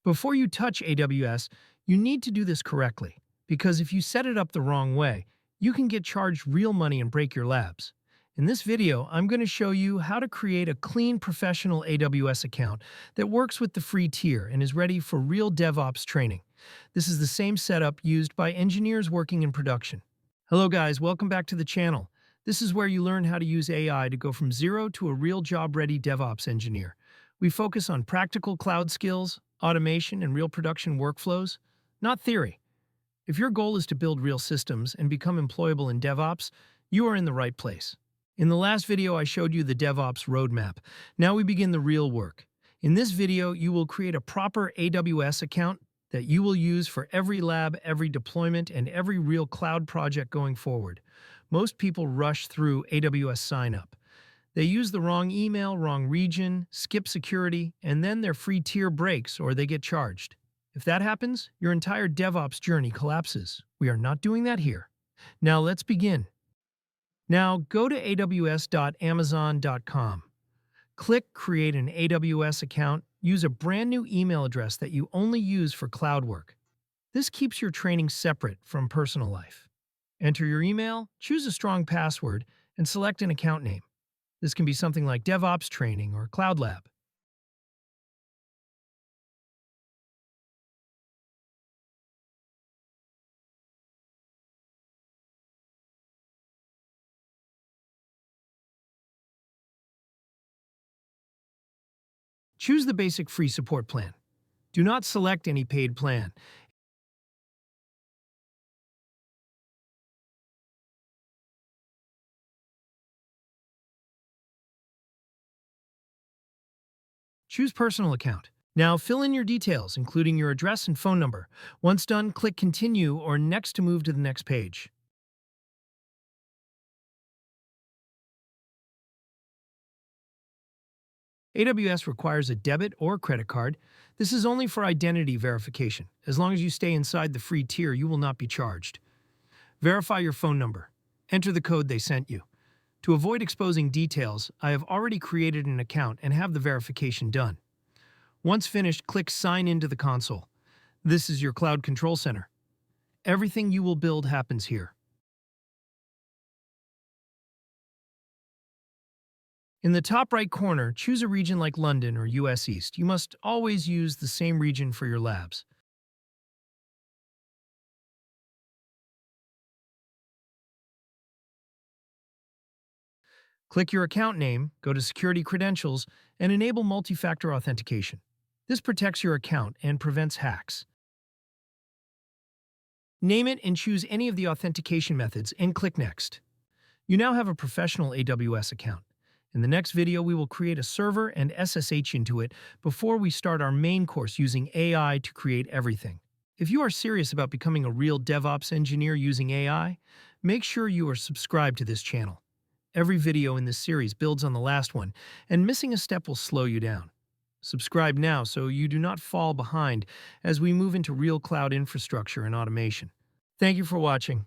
Before you touch AWS, you need to do this correctly, because if you set it up the wrong way, you can get charged real money and break your labs. In this video, I'm going to show you how to create a clean professional AWS account that works with the free tier and is ready for real DevOps training. This is the same setup used by engineers working in production. Hello guys, welcome back to the channel. This is where you learn how to use AI to go from zero to a real job-ready DevOps engineer. We focus on practical cloud skills, automation, and real production workflows, not theory. If your goal is to build real systems and become employable in DevOps, you are in the right place. In the last video, I showed you the DevOps roadmap. Now we begin the real work. In this video, you will create a proper AWS account that you will use for every lab, every deployment, and every real cloud project going forward. Most people rush through AWS signup. They use the wrong email, wrong region, skip security, and then their free tier breaks or they get charged. If that happens, your entire DevOps journey collapses. We are not doing that here. Now let's begin. Now go to aws.amazon.com. Click Create an AWS account. Use a brand new email address that you only use for cloud work. This keeps your training separate from personal life. Enter your email, choose a strong password, and select an account name. This can be something like DevOps Training or Cloud Lab. Choose the basic free support plan. Do not select any paid plan. Choose Personal Account. Now fill in your details, including your address and phone number. Once done, click Continue or Next to move to the next page. AWS requires a debit or credit card. This is only for identity verification. As long as you stay inside the free tier, you will not be charged. Verify your phone number. Enter the code they sent you. To avoid exposing details, I have already created an account and have the verification done. Once finished, click Sign into the console. This is your Cloud Control Center. Everything you will build happens here. In the top right corner, choose a region like London or US East. You must always use the same region for your labs. Click your account name, go to Security Credentials, and enable multi-factor authentication. This protects your account and prevents hacks. Name it and choose any of the authentication methods and click Next. You now have a professional AWS account. In the next video, we will create a server and SSH into it before we start our main course using AI to create everything. If you are serious about becoming a real DevOps engineer using AI, make sure you are subscribed to this channel. Every video in this series builds on the last one, and missing a step will slow you down. Subscribe now so you do not fall behind as we move into real cloud infrastructure and automation. Thank you for watching.